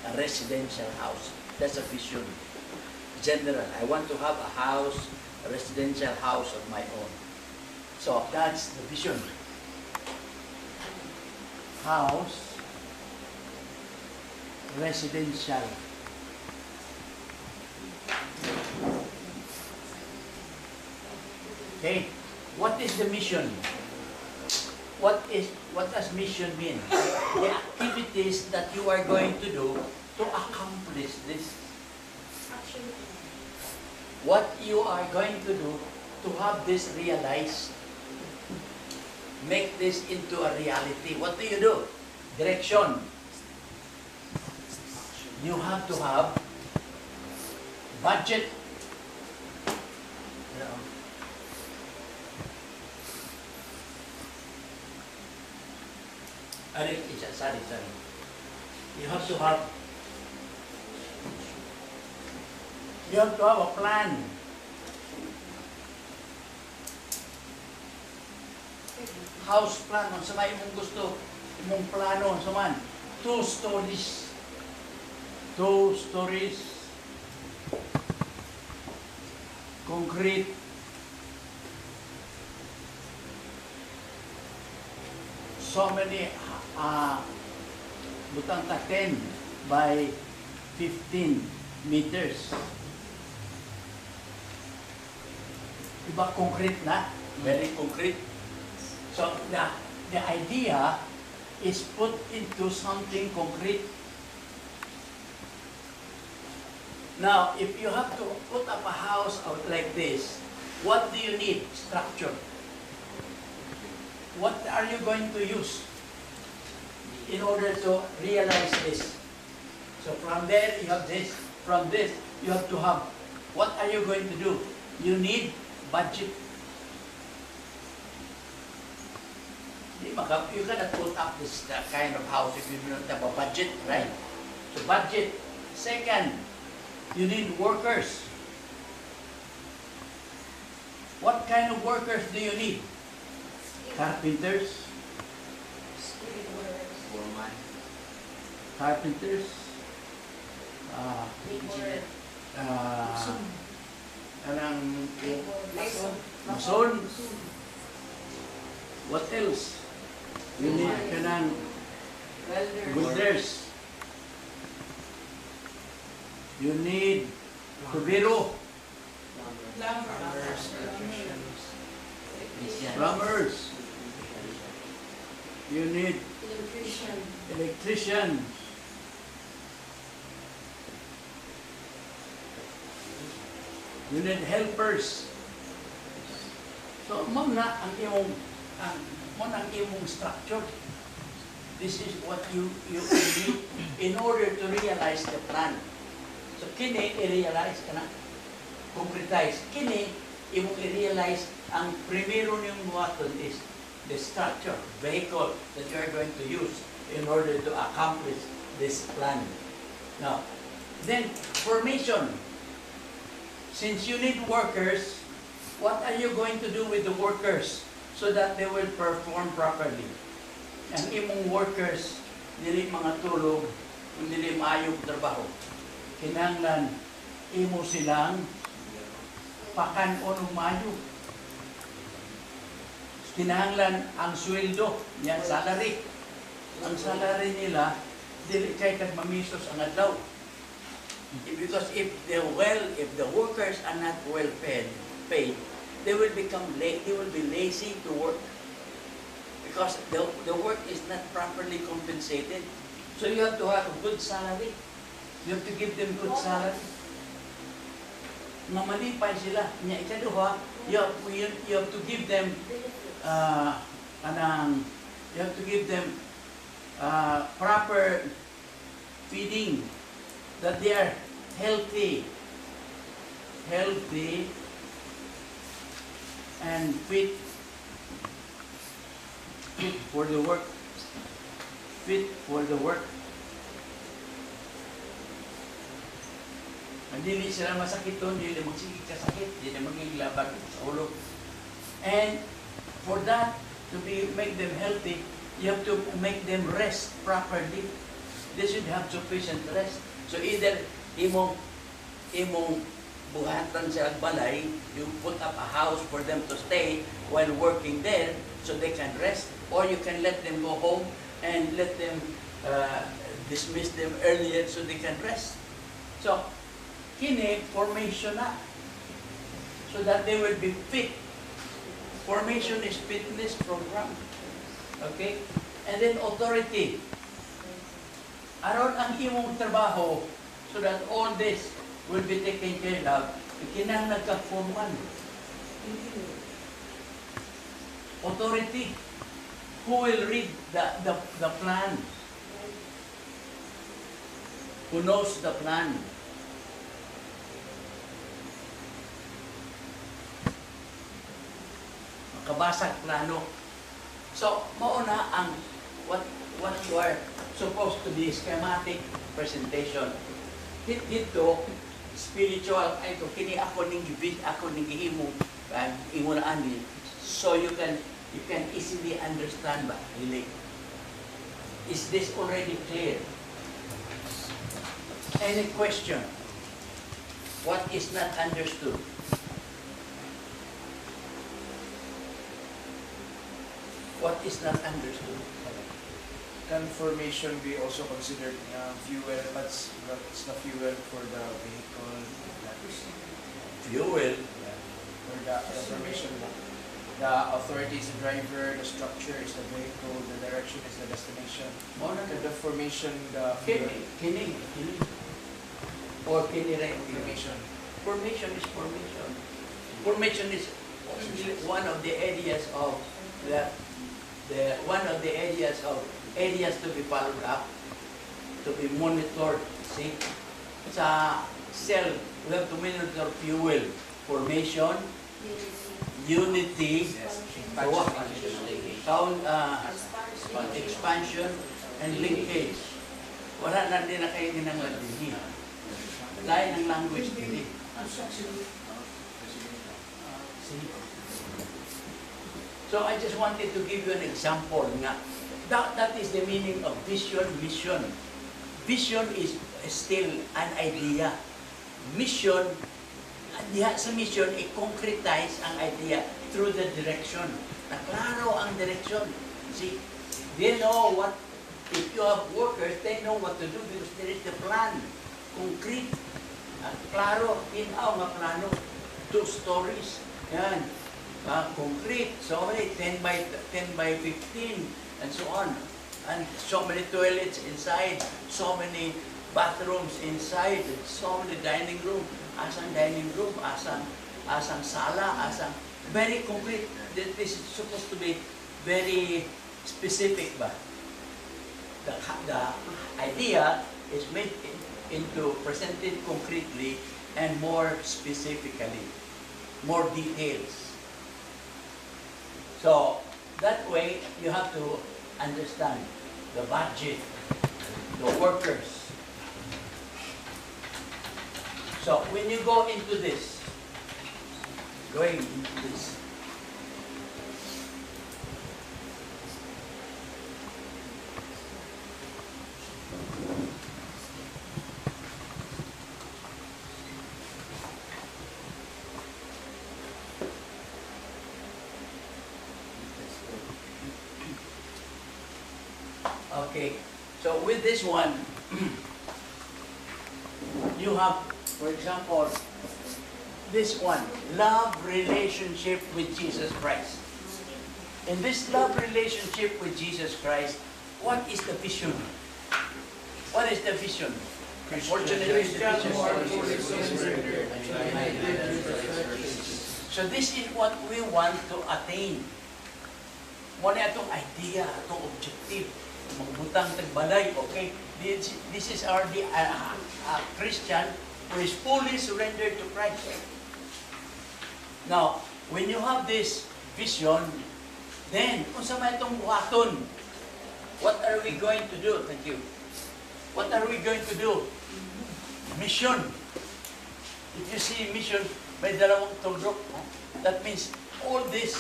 a residential house. That's a vision. General, I want to have a house, a residential house of my own. So that's the vision. House, residential. Okay, what is the mission? What does mission mean? The activities that you are going to do to accomplish this. What you are going to do to have this realized. Make this into a reality. What do you do? Direction. You have to have budget. Sorry. You have to have a plan. House plan, sa may imong gusto, imong plano, sa man. 2 stories. 2 stories. Concrete. So many, butang ta 10 by 15 meters. Diba concrete na? Very concrete. So the idea is put into something concrete. Now, if you have to put up a house out like this, what do you need? Structure. What are you going to use in order to realize this? So from there, you have this. From this, you have to have. What are you going to do? You need budget. You cannot put up this kind of house if you don't have a budget, right? So budget. Second, you need workers. What kind of workers do you need? Carpenters. Carpenters. Mason. What else? You need kanang welders. You need tubero. Plumbers. You need electricians. You need helpers. So, mo na ang imong structure. This is what you need in order to realize the plan. So, kini i-realize ka na. Concretize. Kini, imong i-realize ang primero niyong buhaton is the structure, vehicle that you are going to use in order to accomplish this plan. Now, then, formation. Since you need workers, what are you going to do with the workers so that they will perform properly? Ang imong workers, dili mga tulog, dili maayong trabaho. Kinahanglan imo silang pakan-on og maayo. Kinahanglan ang sweldo, yan salary. Ang salary nila dili kay kag mamisos ang adlaw. Because if the workers are not well paid, they will be lazy to work. Because the work is not properly compensated. So you have to have a good salary. You have to give them good salary. Mamalipay sila. Ikaduha, you have to give them proper feeding, that they are healthy and fit for the work. Hindi sila masakit doon, hindi magsigig sa sakit, hindi magigilabag sa ulo. And for that to make them healthy, you have to make them rest properly. They should you have sufficient rest. So either imong buhatan sa balay, you put up a house for them to stay while working there so they can rest, or you can let them go home and let them dismiss them earlier so they can rest. So, kini formation na so that they will be fit. Formation is fitness program. Okay? And then authority. Aron ang imong trabaho so that all this will be taken care of. Kinang nagka-forman. Authority. Who will read the plan? Who knows the plan? Makabasag plano. So, mauna ang what you are supposed to be schematic presentation. Dito, spiritual, ito, kini ako ning gihimo, imo na ani. So you can easily understand ba? Really? Is this already clear? Any question? What is not understood? What is not understood? Can formation be also considered fuel, but it's the fuel for the vehicle? Fuel. For the formation, the authority is the driver, the structure is the vehicle, the direction is the destination. The formation, the fuel. Kini. Or kini rin. Formation. Formation is formation. Formation is one of the areas of areas to be followed up, to be monitored. See, sa cell, we have to monitor fuel, formation, unity, expansion, and linkage. Wala na din na kayo din ang ladini. Lain ang language din. So I just wanted to give you an example nga. That is the meaning of vision, mission. Vision is still an idea. Mission, diha sa mission, i-concretize ang idea through the direction. Naklaro ang direction. See, they know what, if you have workers, they know what to do because there is the plan. Concrete. Klaro, in-aw nga plano. 2 stories. Yan. Concrete, sorry, 10 by 15, and so on. And so many toilets inside, so many bathrooms inside, so many dining room, asang dining room, asang sala, asang, very complete. This is supposed to be very specific, but the idea is made into presented concretely and more specifically, more details. So, that way, you have to understand the budget, the workers. So, when you go into this, okay, so with this one, you have, for example, this one, love relationship with Jesus Christ. In this love relationship with Jesus Christ, what is the vision? What is the vision? Unfortunately, the vision. So this is what we want to attain. Muna itong idea, itong objective. Magbutang tagbalay, okay? This is our Christian who is fully surrendered to Christ. Now, when you have this vision, then, kung sa may itong buhaton, what are we going to do? Thank you. What are we going to do? Mission. If you see mission, may dalawang tuldok. That means all this.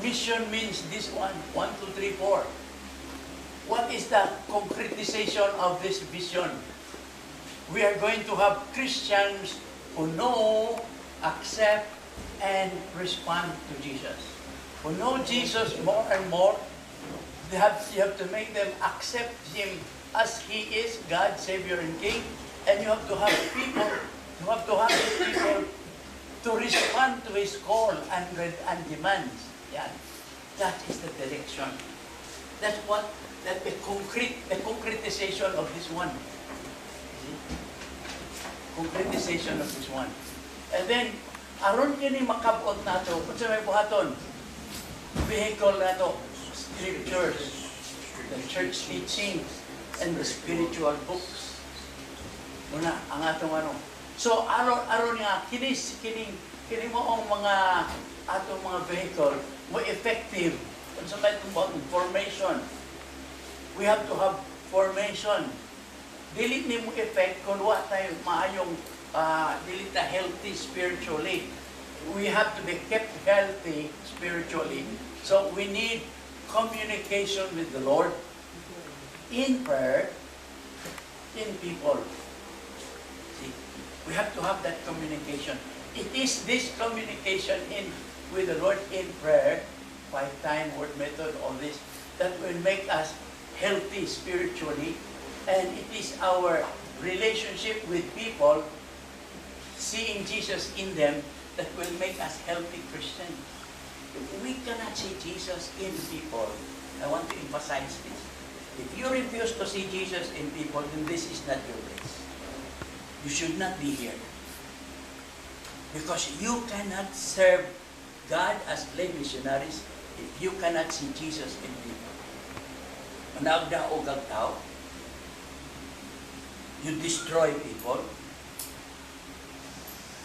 Mission means this one. 1, 2, 3, 4. what is the concretization of this vision? We are going to have Christians who know, accept, and respond to Jesus. Who know Jesus more and more. You have to make them accept Him as He is, God, Savior, and King. And you have to have people, to respond to His call and demands. Yeah. That is the direction. That's the concretization of this one. See? Concretization of this one. And then, aron kini makabot nato, kung sa may buhaton, vehicle nato, scriptures, the church teachings, and the spiritual books. Muna, ang atong ano. So, aron nga, kini mo ang mga atong mga vehicle, mo effective. Kung sa may about formation, we have to have formation. Dili ni mo effect kung wala tayo maayong dili ta healthy spiritually. We have to be kept healthy spiritually. So we need communication with the Lord in prayer, in people. See, we have to have that communication. It is this communication with the Lord in prayer, 5-time word method, all this, that will make us healthy spiritually, and it is our relationship with people, seeing Jesus in them, that will make us healthy Christians. If we cannot see Jesus in people, I want to emphasize this. If you refuse to see Jesus in people, then this is not your place. You should not be here. Because you cannot serve God as lay missionaries if you cannot see Jesus in people. Managda o gagtaw, you destroy people.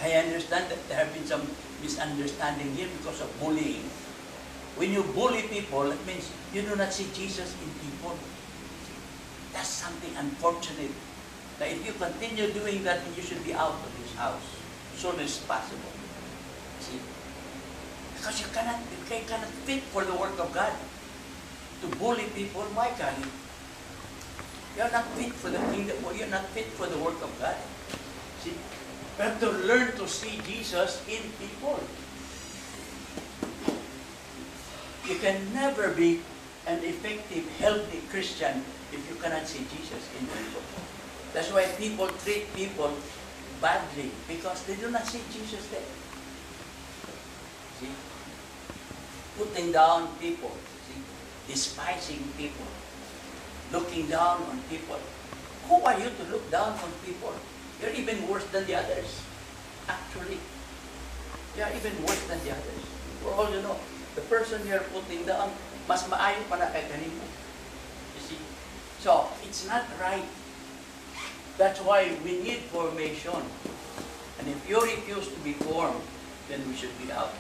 I understand that there have been some misunderstanding here because of bullying. When you bully people, that means you do not see Jesus in people. That's something unfortunate. That if you continue doing that, you should be out of this house as soon as possible. See? Because you cannot fit for the work of God. To bully people, my God, you're not fit for the kingdom, or you're not fit for the work of God. See? We have to learn to see Jesus in people. You can never be an effective, healthy Christian if you cannot see Jesus in people. That's why people treat people badly, because they do not see Jesus there. See? Putting down people, see? Despising people, looking down on people. Who are you to look down on people? You're even worse than the others. Actually, you're even worse than the others. For all you know, the person you're putting down, mas maayo pa na kay kanimo. You see? So, it's not right. That's why we need formation. And if you refuse to be formed, then we should be out.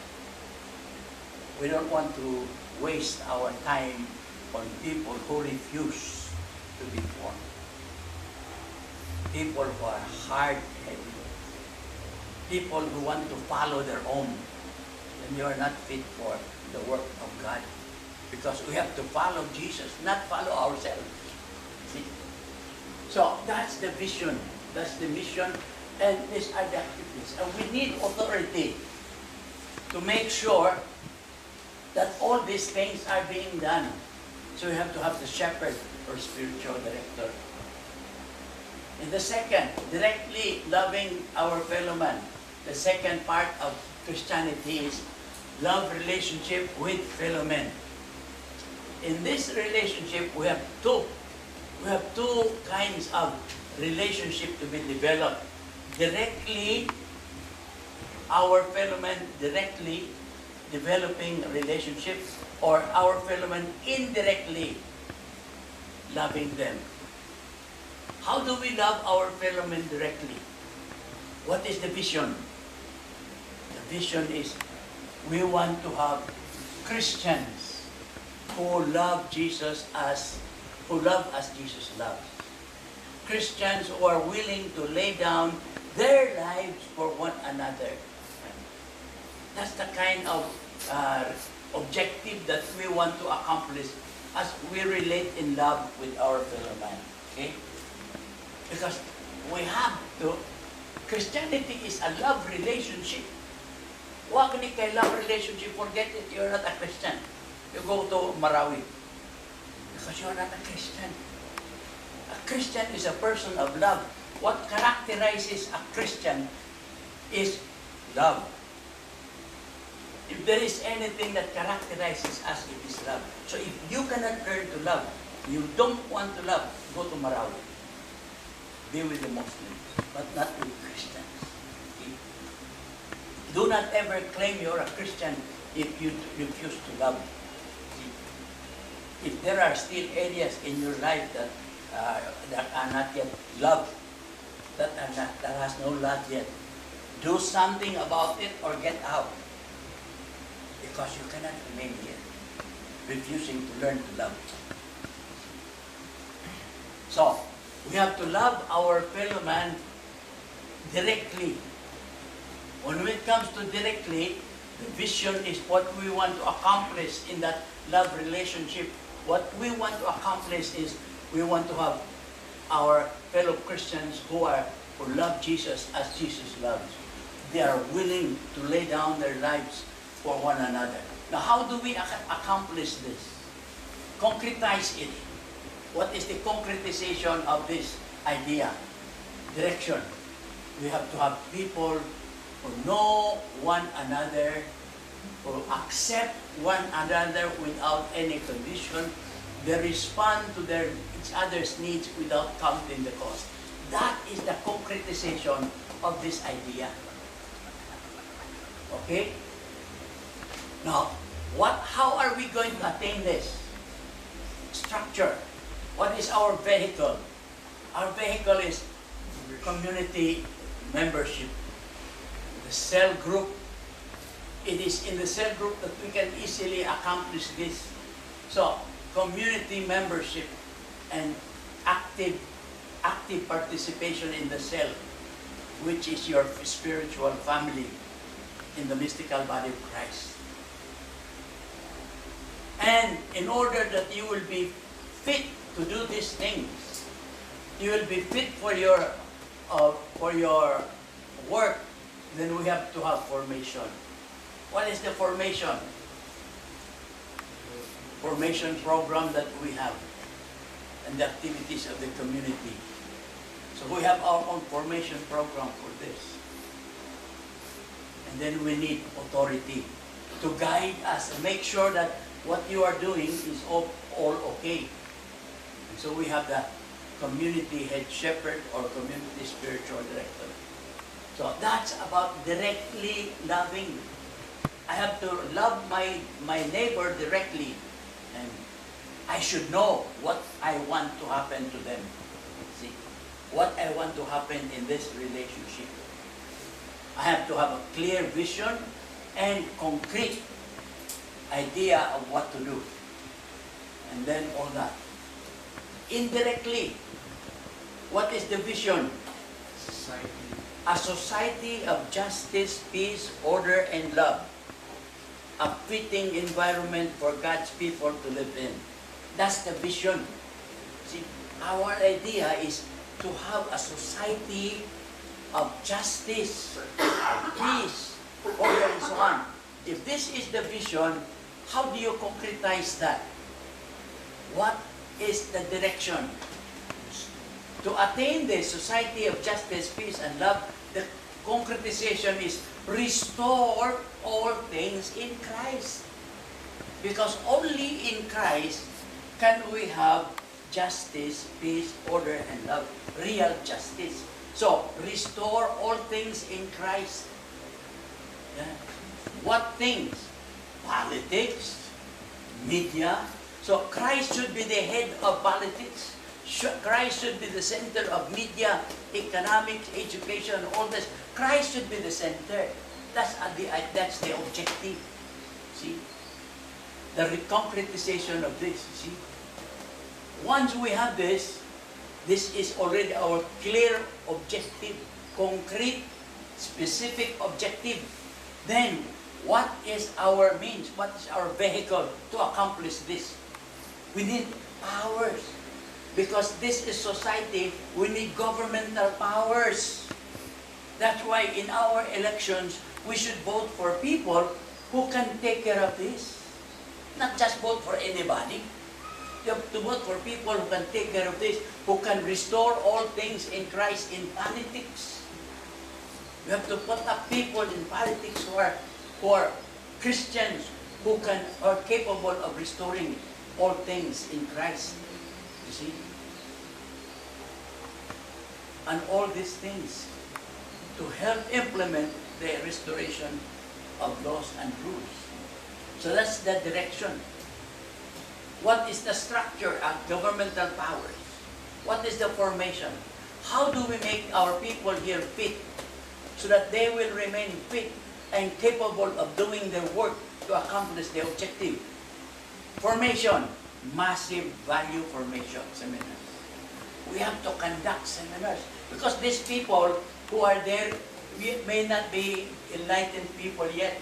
We don't want to waste our time on people who refuse to be formed. People who are hard-headed. People who want to follow their own. And you are not fit for the work of God. Because we have to follow Jesus, not follow ourselves. See? So, that's the vision. That's the mission. And these are the activities. And we need authority to make sure that all these things are being done. So we have to have the shepherd or spiritual director. And the second, directly loving our fellow man. The second part of Christianity is love relationship with fellow men. In this relationship, we have two kinds of relationship to be developed. Directly, our fellow men directly developing relationships, or our fellow men indirectly loving them. How do we love our fellow men directly? What is the vision? The vision is we want to have Christians who love Jesus as Jesus loves. Christians who are willing to lay down their lives for one another. That's the kind of objective that we want to accomplish as we relate in love with our fellow man. Okay? Because we have to, Christianity is a love relationship. Huwag ni kay love relationship, forget it, you're not a Christian. You go to Marawi. Because you're not a Christian. A Christian is a person of love. What characterizes a Christian is love. If there is anything that characterizes us, it is love. So if you cannot learn to love, you don't want to love, go to Marawi. Be with the Muslims, but not with Christians. Okay? Do not ever claim you're a Christian if you refuse to love. See? If there are still areas in your life that are not yet loved, that has no love yet, do something about it or get out. Because you cannot remain here, refusing to learn to love. So, we have to love our fellow man directly. When it comes to directly, the vision is what we want to accomplish in that love relationship. What we want to accomplish is we want to have our fellow Christians who love Jesus as Jesus loves. They are willing to lay down their lives for one another. Now, how do we accomplish this? Concretize it. What is the concretization of this idea? Direction. We have to have people who know one another, who accept one another without any condition. They respond to each other's needs without counting the cost. That is the concretization of this idea. Okay? Now, how are we going to attain this? Structure. What is our vehicle? Our vehicle is community membership. The cell group. It is in the cell group that we can easily accomplish this. So, community membership and active participation in the cell, which is your spiritual family in the mystical body of Christ. And in order that you will be fit to do these things, you will be fit for your work, then we have to have formation. What is the formation? Formation program that we have and the activities of the community. So we have our own formation program for this. And then we need authority to guide us and make sure that what you are doing is all okay. And so we have the community head shepherd or community spiritual director. So that's about directly loving. I have to love my neighbor directly, and I should know what I want to happen to them. See, what I want to happen in this relationship. I have to have a clear vision and concrete idea of what to do. And then all that. Indirectly, what is the vision? Society. A society of justice, peace, order, and love. A fitting environment for God's people to live in. That's the vision. See, our idea is to have a society of justice, peace, order, and so on. If this is the vision, how do you concretize that? What is the direction? To attain the society of justice, peace, and love, the concretization is restore all things in Christ. Because only in Christ can we have justice, peace, order, and love. Real justice. So, restore all things in Christ. Yeah. What things? Politics, media. So Christ should be the head of politics. Christ should be the center of media, economics, education, all this. Christ should be the center. That's the objective. See? The concretization of this. See? Once we have this is already our clear objective, concrete, specific objective. Then, what is our means? What is our vehicle to accomplish this? We need powers. Because this is society, we need governmental powers. That's why in our elections, we should vote for people who can take care of this. Not just vote for anybody. You have to vote for people who can take care of this, who can restore all things in Christ in politics. You have to put up people in politics who are Christians, who are capable of restoring all things in Christ. You see? And all these things to help implement the restoration of laws and rules. So that's the direction. What is the structure of governmental powers? What is the formation? How do we make our people here fit so that they will remain fit and capable of doing their work to accomplish the objective? Formation, massive value formation seminars. We have to conduct seminars because these people who are there may not be enlightened people yet.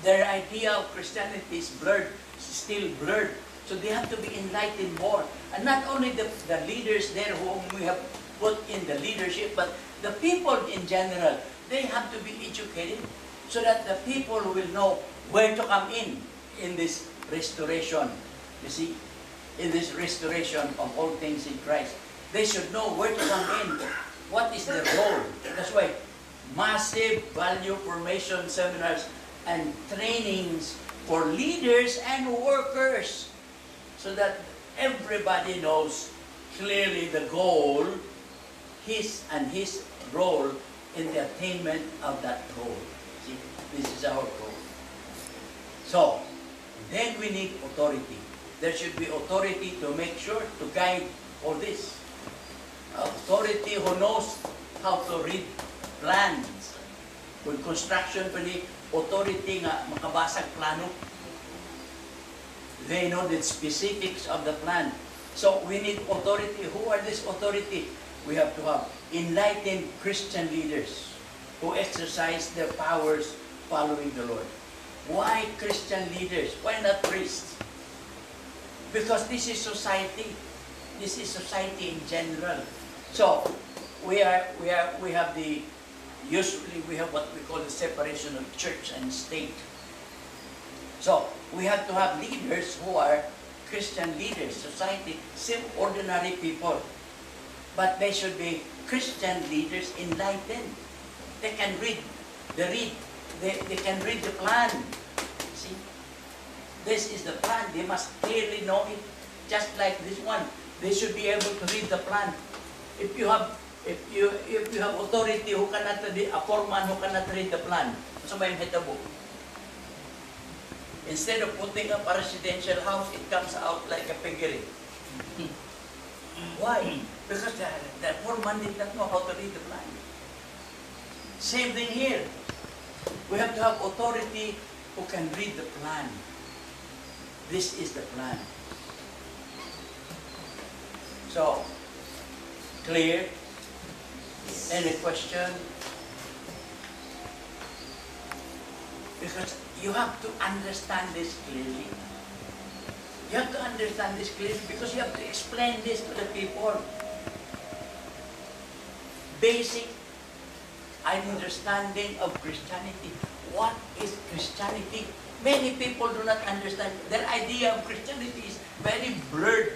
Their idea of Christianity is blurred, still blurred. So they have to be enlightened more. And not only the leaders there whom we have put in the leadership, but the people in general, they have to be educated so that the people will know where to come in this restoration. You see, in this restoration of all things in Christ. They should know where to come in. What is their role? That's why massive value formation seminars and trainings for leaders and workers so that everybody knows clearly the goal, his role in the attainment of that goal. See, this is our goal. So, then we need authority. There should be authority to make sure, to guide all this. Authority who knows how to read plans. Kung construction pa ni authority nga makabasag plano. They know the specifics of the plan. So we need authority. Who are this authority? We have to have enlightened Christian leaders who exercise their powers following the Lord. Why Christian leaders? Why not priests? Because this is society. This is society in general. So we have usually we have what we call the separation of church and state. So we have to have leaders who are Christian leaders, society, ordinary people. But they should be Christian leaders enlightened. They can read, they can read the plan. See? This is the plan. They must clearly know it. Just like this one. They should be able to read the plan. If you have authority who cannot read, a foreman who cannot read the plan, so may hitabo. Instead of putting up a residential house, it comes out like a piggery. Why? Because the foreman did not know how to read the plan. Same thing here. We have to have authority who can read the plan. This is the plan. So, clear? Any question? Because you have to understand this clearly. You have to understand this clearly because you have to explain this to the people. Basic understanding of Christianity. What is Christianity? Many people do not understand. Their idea of Christianity is very blurred,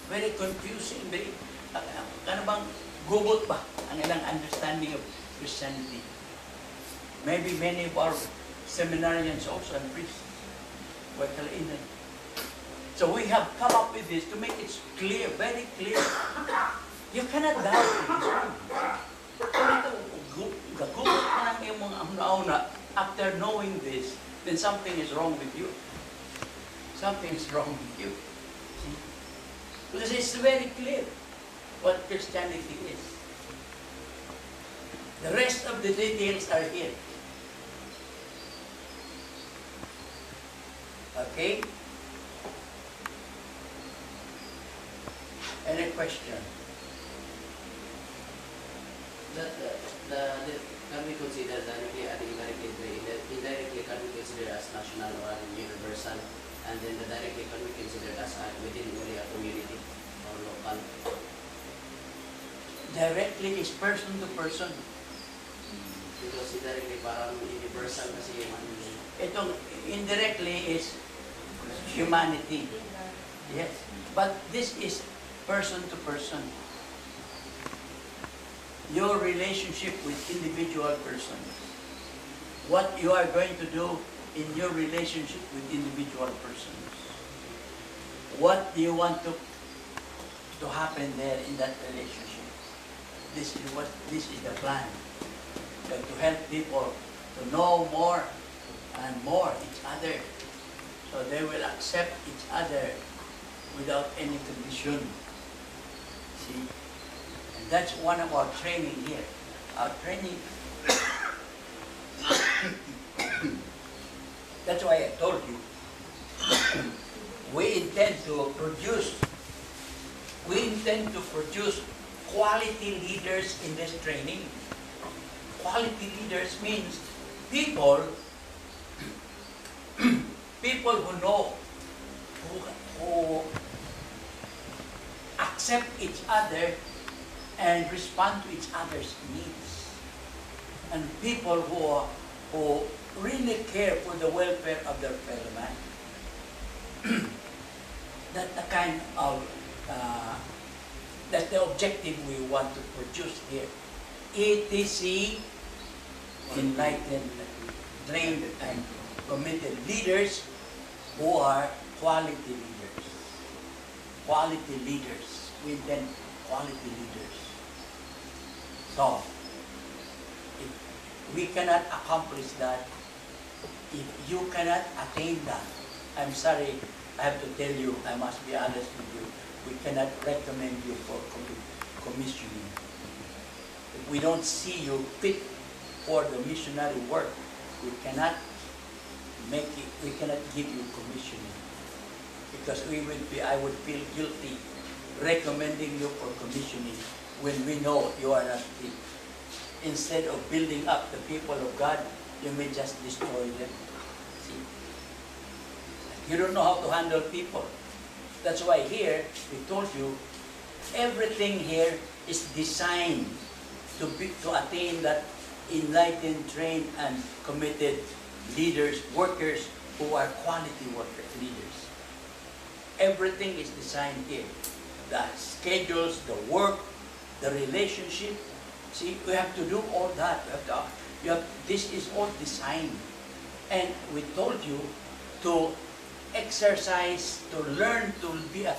very confusing, very, ano bang, gugot ba ang ilang understanding of Christianity? Maybe many of our seminarians also and priests were kalainan. So we have come up with this to make it clear, very clear. You cannot doubt this one. Kung gugot ka ng iyong mga una-una, after knowing this, then something is wrong with you. Something is wrong with you. See? Because it's very clear what Christianity is. The rest of the details are here. Okay? Any question? Can we consider directly and indirectly, can we consider as national or universal And then the directly can be considered as within only a community or local. Directly is person to person. Because indirectly parang universal kasi yung ano yun. Itong indirectly is humanity. Yes. But this is person to person. Your relationship with individual persons. What you are going to do in your relationship with individual persons. What do you want to happen there in that relationship? This is the plan. That to help people to know more and more each other, so they will accept each other without any condition. See, and that's one of our training here. Our training. That's why I told you. We intend to produce quality leaders in this training. Quality leaders means people who know, who accept each other and respond to each other's needs, and people who really care for the welfare of their fellow man. That's the kind of that's the objective we want to produce here. ETC, enlightened, trained, and committed leaders who are quality leaders. Quality leaders. We intend quality leaders. So, if we cannot accomplish that, if you cannot attain that, I'm sorry, I have to tell you, I must be honest with you, we cannot recommend you for commissioning. If we don't see you fit for the missionary work, we cannot give you commissioning. Because I would feel guilty recommending you for commissioning when we know you are not fit. Instead of building up the people of God, you may just destroy them. See? You don't know how to handle people. That's why here, we told you, everything here is designed to attain that enlightened, trained, and committed leaders, workers who are quality workers, leaders. Everything is designed here. The schedules, the work, the relationship. See, we have to do all that. This is all designed. And we told you to exercise, to learn to be a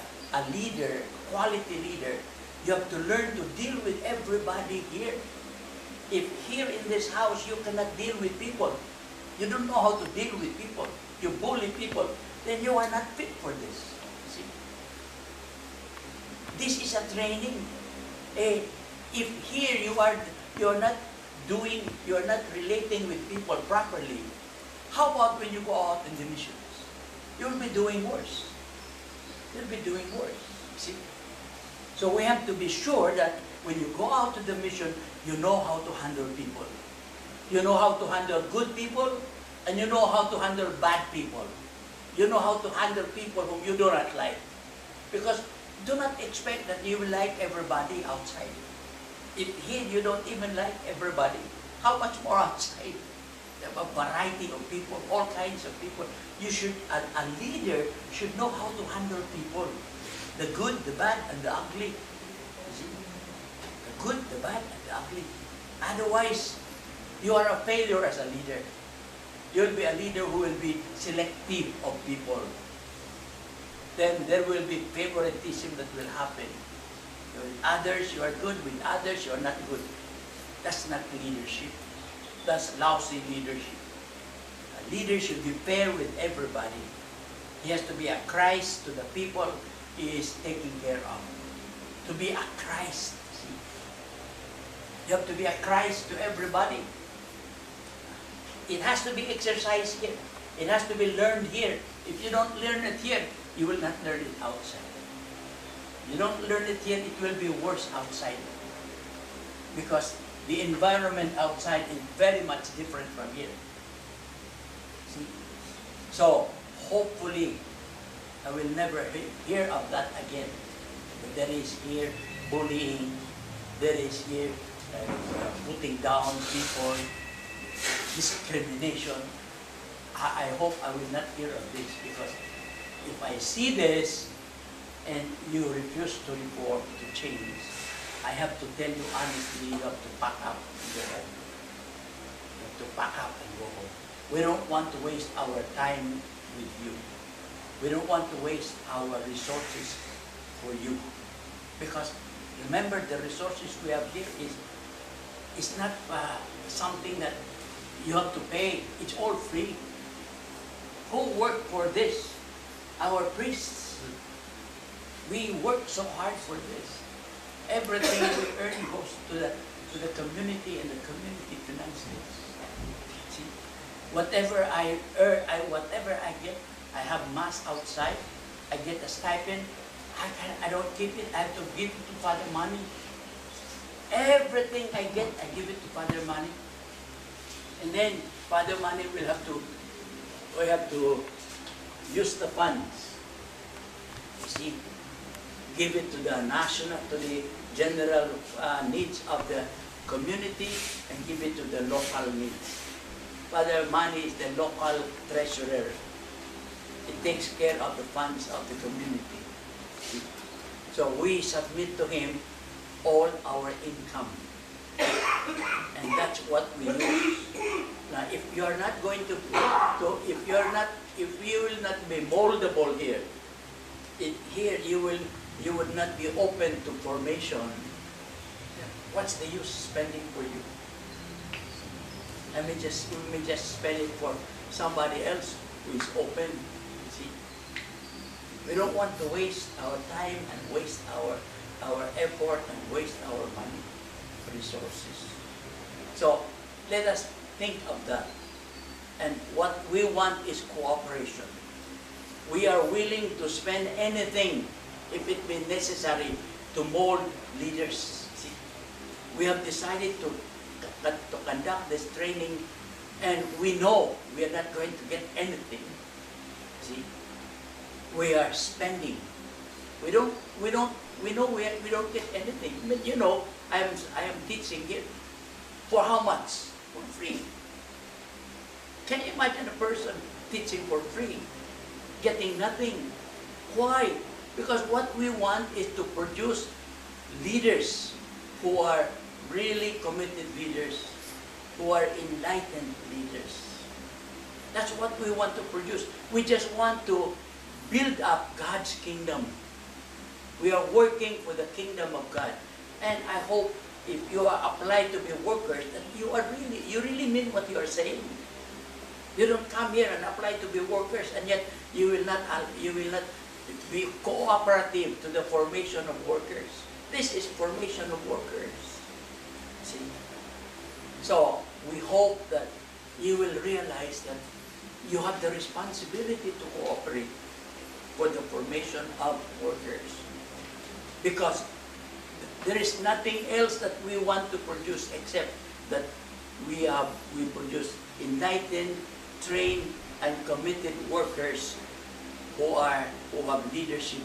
leader, quality leader. You have to learn to deal with everybody here. If here in this house you cannot deal with people, you don't know how to deal with people, you bully people, then you are not fit for this. See? This is a training. If here you're not relating with people properly, how about when you go out in the missions? You'll be doing worse. You'll be doing worse. See? So we have to be sure that when you go out to the mission, you know how to handle people. You know how to handle good people, and you know how to handle bad people. You know how to handle people whom you do not like. Because do not expect that you will like everybody outside. If here you don't even like everybody, how much more outside? There are a variety of people, all kinds of people. A leader should know how to handle people. The good, the bad, and the ugly. You see? The good, the bad, and the ugly. Otherwise, you are a failure as a leader. You'll be a leader who will be selective of people. Then there will be favoritism that will happen. With others, you are good. With others, you are not good. That's not leadership. That's lousy leadership. A leader should be fair with everybody. He has to be a Christ to the people he is taking care of. To be a Christ. See? You have to be a Christ to everybody. It has to be exercised here. It has to be learned here. If you don't learn it here, you will not learn it outside. You don't learn it here, it will be worse outside. Because the environment outside is very much different from here. See? So, hopefully, I will never hear of that again. But there is here bullying, there is here putting down people, discrimination. I hope I will not hear of this, because if I see this and you refuse to reform, to change, I have to tell you honestly, you have to pack up and go home. You have to pack up and go home. We don't want to waste our time with you. We don't want to waste our resources for you. Because remember, the resources we have here is not something that you have to pay. It's all free. Who worked for this? Our priests. We work so hard for this. Everything we earn goes to the community, and the community finances it. See, whatever I earn, whatever I get, I have mass outside. I get a stipend. I don't keep it. I have to give it to Father Money. Everything I get, I give it to Father Money. And then Father Money will have to. We have to use the funds. You see, give it to the national, to the general needs of the community, and give it to the local needs. Father Money is the local treasurer. It takes care of the funds of the community. So we submit to him all our income. And that's what we use. Now, if you are not going to if you will not be moldable here, here you would not be open to formation. What's the use spending for you? Let me just spend it for somebody else who is open. See, we don't want to waste our time and waste our effort and waste our money, resources. So let us think of that. And what we want is cooperation. We are willing to spend anything if it be necessary to mold leaders. See, we have decided to conduct this training, and we know we are not going to get anything. See, we are spending. We know we don't get anything. But you know, I am teaching here. For how much? For free. Can you imagine a person teaching for free, getting nothing? Why? Because what we want is to produce leaders who are really committed leaders, who are enlightened leaders. That's what we want to produce. We just want to build up God's kingdom. We are working for the kingdom of God. And I hope if you are applied to be workers, that you really mean what you are saying. You don't come here and apply to be workers, and yet you will not be cooperative to the formation of workers. This is formation of workers. See? So we hope that you will realize that you have the responsibility to cooperate for the formation of workers. Because there is nothing else that we want to produce except that we produce enlightened, trained, and committed workers who have leadership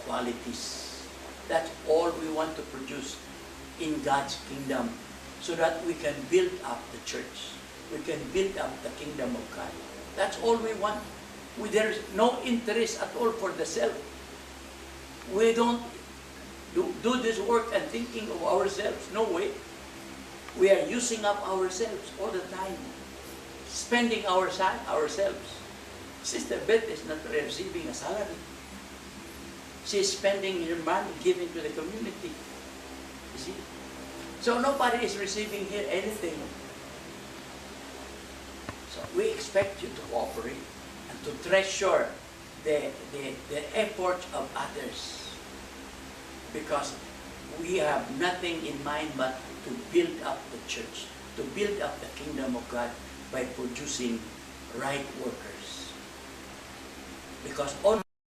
qualities. That's all we want to produce in God's kingdom, so that we can build up the church. We can build up the kingdom of God. That's all we want. There is no interest at all for the self. We don't do this work and thinking of ourselves. No way. We are using up ourselves all the time, spending ourselves. Sister Beth is not receiving a salary. She's spending her money, giving to the community. You see? So nobody is receiving here anything. So we expect you to cooperate and to treasure the effort of others. Because we have nothing in mind but to build up the church, to build up the kingdom of God by producing right workers. Because on